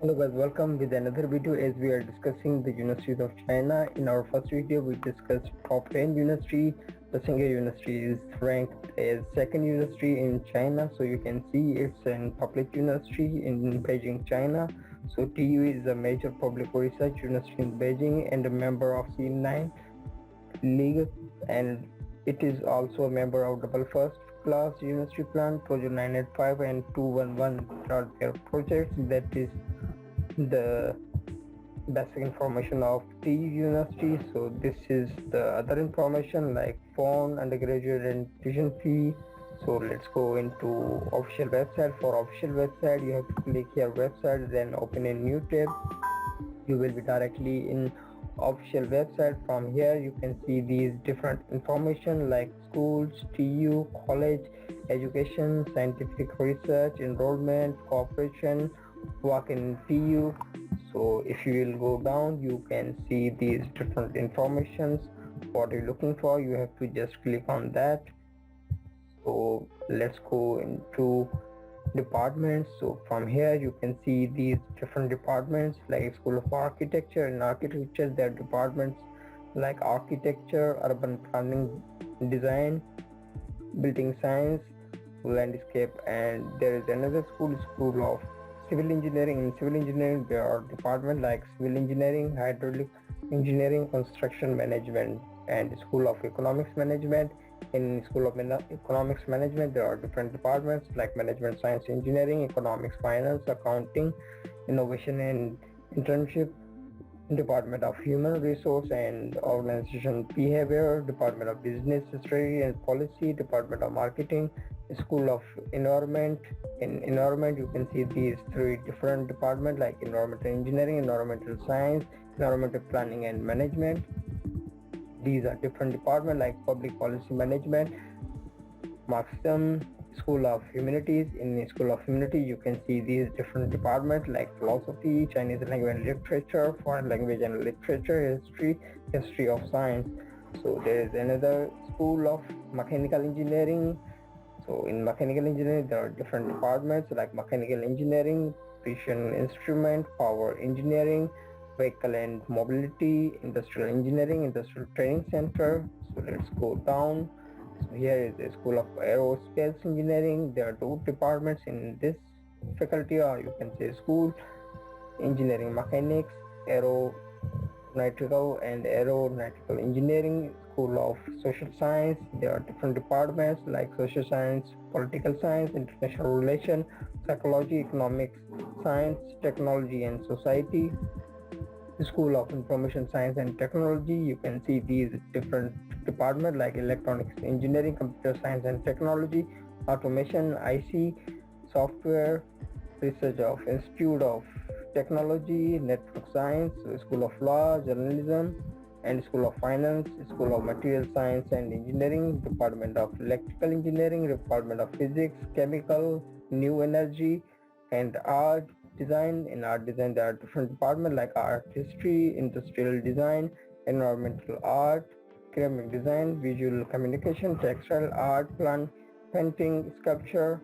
Hello guys, welcome with another video as we are discussing the universities of China. In our first video, we discussed top 10 university. The Tsinghua University is ranked as second university in China. So you can see it's a public university in Beijing, China. So TU is a major public research university in Beijing and a member of C9 League, and it is also a member of double first class university plan project 985 and 211 are their projects. That is the basic information of the university. So this is the other information like phone, undergraduate and tuition fee. So let's go into official website. For official website, you have to click here website, then open a new tab. You will be directly in official website. From here you can see these different information like schools, TU, college, education, scientific research, enrollment, cooperation, work in TU. So if you will go down, you can see these different informations. What you're looking for, you have to just click on that. So let's go into departments. So from here you can see these different departments like School of Architecture. In architecture there are departments like architecture, urban planning, design, building science, landscape, and there is another school of civil engineering. In civil engineering there are departments like civil engineering, hydraulic engineering, construction management, and School of Economics Management. In School of Economics Management there are different departments like management science, engineering, economics, finance, accounting, innovation and internship, Department of Human Resource and Organization Behavior, Department of Business Strategy and Policy, Department of Marketing, School of Environment. In environment you can see these three different departments like environmental engineering, environmental science, environmental planning and management. These are different departments like public policy management, Marxism, School of Humanities. In School of Humanities you can see these different departments like philosophy, Chinese language and literature, foreign language and literature, history of science. So there is another School of Mechanical Engineering. So in mechanical engineering there are different departments like mechanical engineering, precision instrument, power engineering, vehicle and mobility, industrial engineering, industrial training center. So let's go down. So here is the School of Aerospace Engineering. There are two departments in this faculty, or you can say school: engineering mechanics, aeronautical and aeronautical engineering. School of Social Science. There are different departments like social science, political science, international relations, psychology, economics, science, technology and society. School of Information Science and Technology. You can see these different departments like electronics engineering, computer science and technology, automation, IC, software, research of Institute of Technology, network science, School of Law, journalism, and School of Finance, School of Material Science and Engineering, Department of Electrical Engineering, Department of Physics, Chemical, New Energy, and Art Design. In art design there are different departments like art history, industrial design, environmental art, ceramic design, visual communication, textile art, plant painting, sculpture,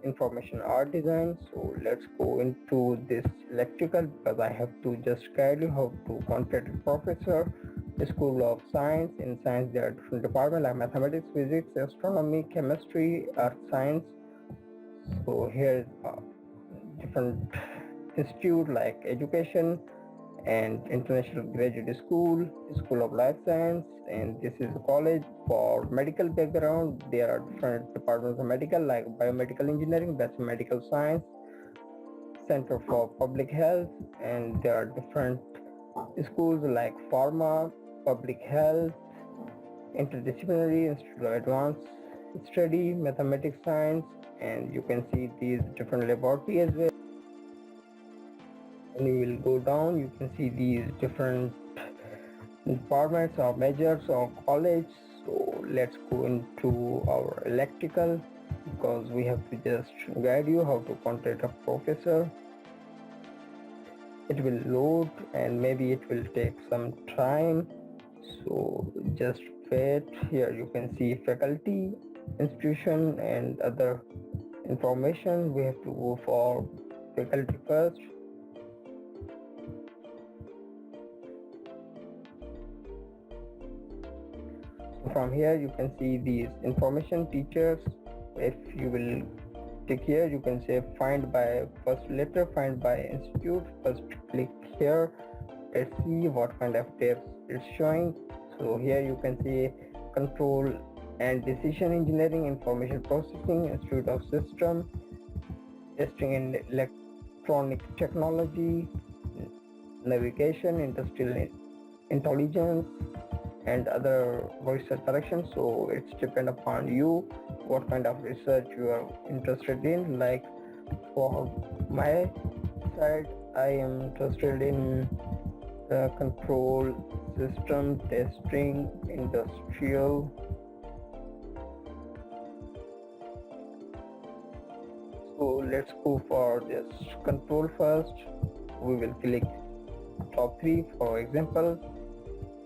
information art design. So let's go into this electrical because I have to just guide you how to contact a professor. The School of Science. In science there are different departments like mathematics, physics, astronomy, chemistry, earth science. So here is different institute like education and international graduate school, School of Life Science, and this is a college. For medical background there are different departments of medical like biomedical engineering, that's medical science, Center for Public Health, and there are different schools like pharma, public health, interdisciplinary, Institute of Advanced Study, mathematics science, and you can see these different laboratories as well. And you will go down, you can see these different departments or majors or college. So let's go into our electrical because we have to just guide you how to contact a professor. It will load and maybe it will take some time, so just wait. Here you can see faculty, institution and other information. We have to go for faculty first. From here you can see these information teachers. If you will click here, you can say find by first letter, find by institute. First click here, let's see what kind of tabs it's showing. So here you can see control and decision engineering, information processing, institute of system, testing in electronic technology, navigation, industrial intelligence, and other research directions. So it's depend upon you what kind of research you are interested in. Like for my side, I am interested in control system testing, industrial. So let's go for this control first. We will click top 3 for example,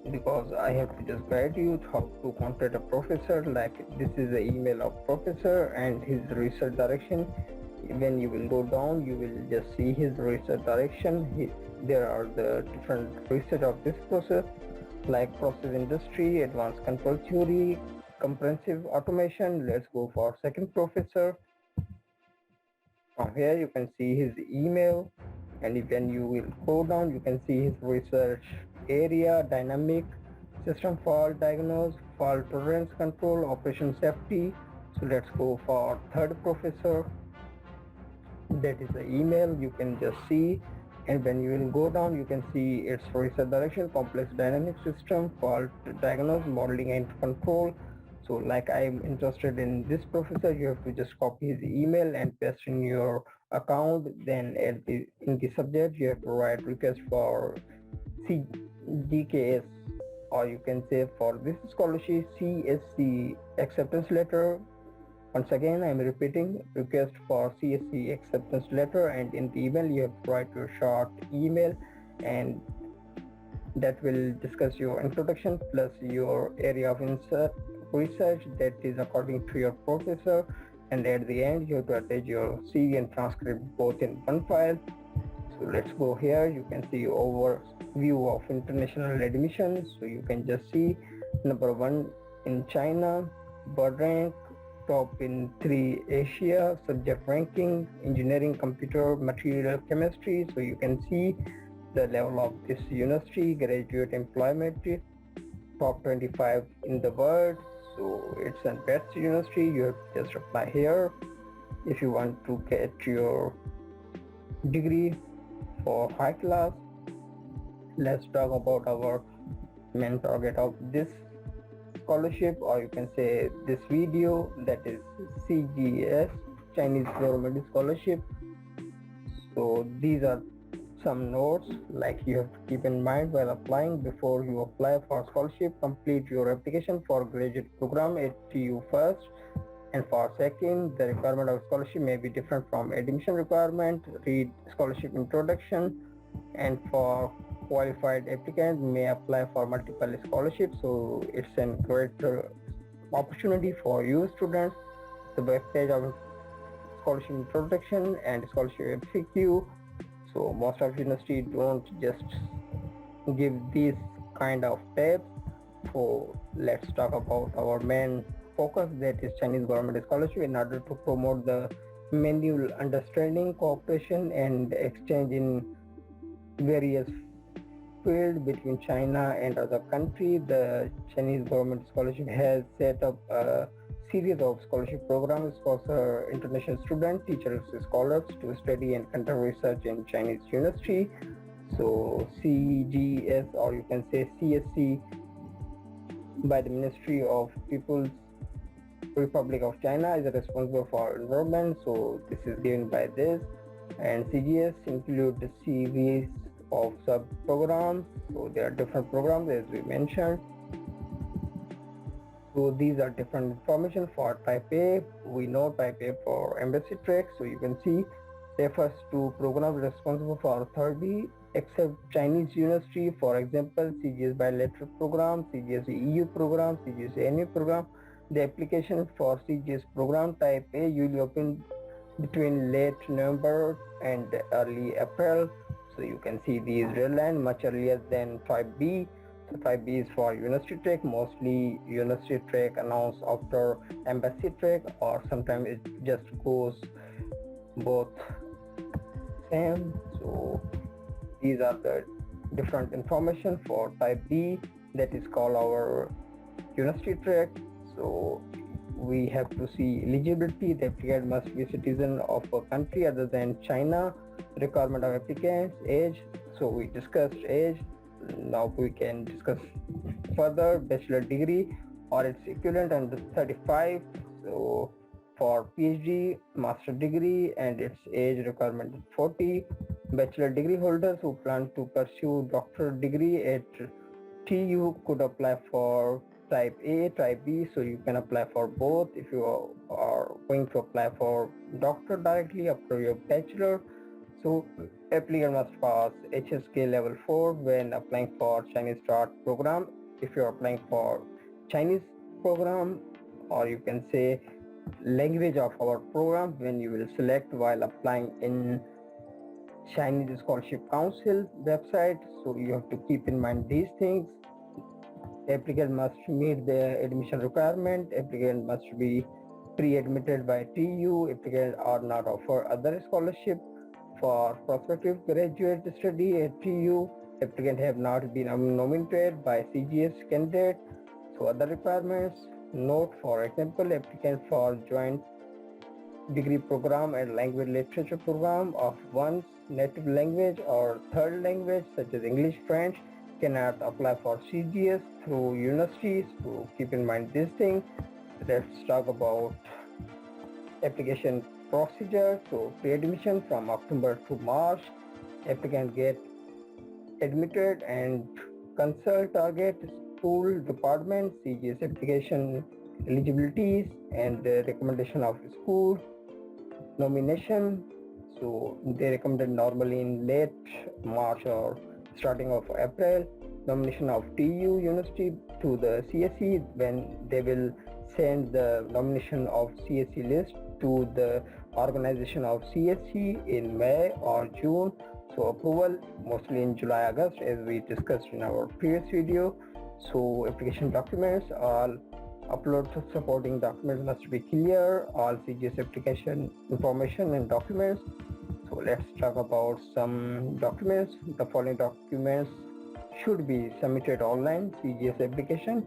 because I have to just guide you how to contact a professor. Like this is the email of professor and his research direction. When you will go down, you will just see his research direction. There are the different research of this process, like process industry, advanced control theory, comprehensive automation. Let's go for second professor. From here you can see his email, and when you will go down, you can see his research area, dynamic system fault diagnose, fault tolerance control, operation safety. So let's go for third professor. That is the email you can just see, and when you will go down, you can see its research direction, complex dynamic system, fault diagnose, modeling and control. So like I'm interested in this professor, you have to just copy his email and paste in your account. Then in the subject you have to write request for CGKS, or you can say for this scholarship CSC acceptance letter. Once again, I'm repeating, request for CSC acceptance letter, and in the email you have to write your short email, and that will discuss your introduction plus your area of research that is according to your professor, and at the end you have to attach your CV and transcript both in one file. So let's go here. You can see overview of international admissions. So you can just see number 1 in China, bird rank, top in 3 Asia, subject ranking, engineering, computer, material, chemistry. So you can see the level of this university, graduate employment, top 25 in the world. So it's a best university. You have to just apply here if you want to get your degree for high class. Let's talk about our main target of this scholarship, or you can say this video, that is CGS, Chinese Government Scholarship. So these are some notes like you have to keep in mind while applying. Before you apply for scholarship, complete your application for graduate program at TU first, and for second, the requirement of scholarship may be different from admission requirement. Read scholarship introduction, and for qualified applicants may apply for multiple scholarships. So it's a great opportunity for you students. The web page of scholarship introduction and scholarship FAQ. So most of universities don't just give these kind of tabs. So let's talk about our main focus, that is Chinese government scholarship, in order to promote the mutual understanding, cooperation and exchange in various fields between China and other countries. The Chinese government scholarship has set up a series of scholarship programs for international students, teachers, scholars to study and conduct research in Chinese university. So CGS, or you can say CSC, by the Ministry of People's Republic of China, is responsible for enrollment. So this is given by this, and CGS include the series of sub programs. So there are different programs as we mentioned. So these are different information for type A. We know type A for embassy track. So you can see refers to programs responsible for 30 except Chinese university. For example, CGS bilateral program, CGS EU program, CGS NU program. The application for CGS program type A usually open between late November and early April. So you can see these deadline much earlier than type B. type B is for university track. Mostly university track announced after embassy track, or sometimes it just goes both same. So these are the different information for type B, that is called our university track. So we have to see eligibility. The applicant must be citizen of a country other than China. Requirement of applicants, age. So we discussed age. Now we can discuss further. Bachelor degree or its equivalent under 35. So for PhD, master degree, and its age requirement is 40. Bachelor degree holders who plan to pursue doctorate degree at TU could apply for type A, type B, so you can apply for both. If you are going to apply for doctor directly after your bachelor, so applicant must pass HSK level 4 when applying for Chinese start program. If you are applying for Chinese program, or you can say language of our program, when you will select while applying in Chinese Scholarship Council website, so you have to keep in mind these things. Applicant must meet the admission requirement. Applicant must be pre-admitted by TU. Applicant are not offered other scholarship for prospective graduate study at TU. Applicant have not been nominated by CGS candidate. So other requirements. Note, for example, applicant for joint degree program and language literature program of one's native language or third language such as English, French cannot apply for CGS through universities. So keep in mind this thing. Let's talk about application procedure. So pre-admission from October to March, applicant get admitted and consult target school department, CGS application eligibilities and the recommendation of school, nomination. So they recommended normally in late March or starting of April. Nomination of TU University to the CSC, when they will send the nomination of CSC list to the organization of CSC in May or June. So approval mostly in July, August, as we discussed in our previous video. So application documents, all upload supporting documents must be clear. All CGS application information and documents. So let's talk about some documents. The following documents should be submitted online. CGS application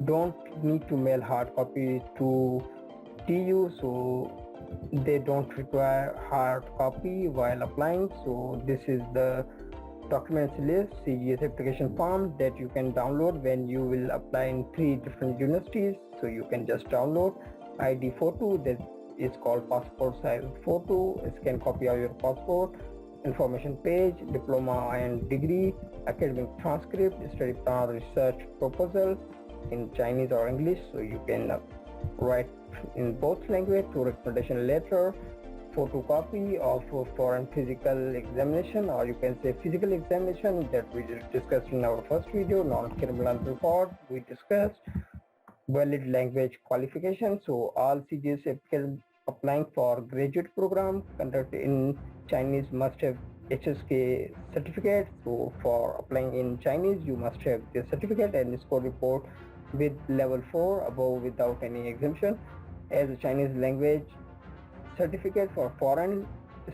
don't need to mail hard copy to TU, so they don't require hard copy while applying. So this is the documents list. CGS application form that you can download when you will apply in 3 different universities. So you can just download ID photo, that is called passport size photo, scan copy of your passport, information page, diploma and degree, academic transcript, study plan, research proposal in Chinese or English. So you can write in both language, to recommendation letter, photocopy of foreign physical examination, or you can say physical examination that we discussed in our first video. Non-criminal report we discussed. Valid language qualification. So all CGS applicants applying for graduate program conducted in Chinese must have HSK certificate. So for applying in Chinese, you must have the certificate and score report with level 4 above without any exemption. As a Chinese language certificate for foreign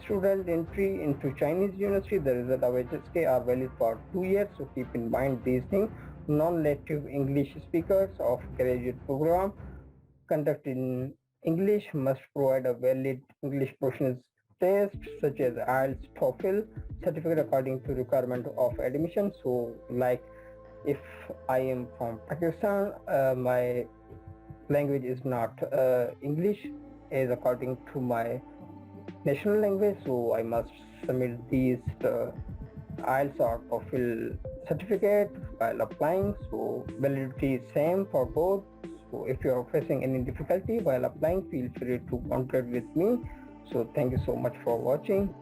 student entry into Chinese university, the result of HSK are valid for 2 years. So keep in mind these things. Non-native English speakers of graduate program conducted in English must provide a valid English proficiency test such as IELTS, TOEFL certificate according to requirement of admission. So like if I am from Pakistan, my language is not English as according to my national language, so I must submit these IELTS or TOEFL certificate while applying. So validity is same for both. So if you are facing any difficulty while applying, feel free to contact with me. So thank you so much for watching.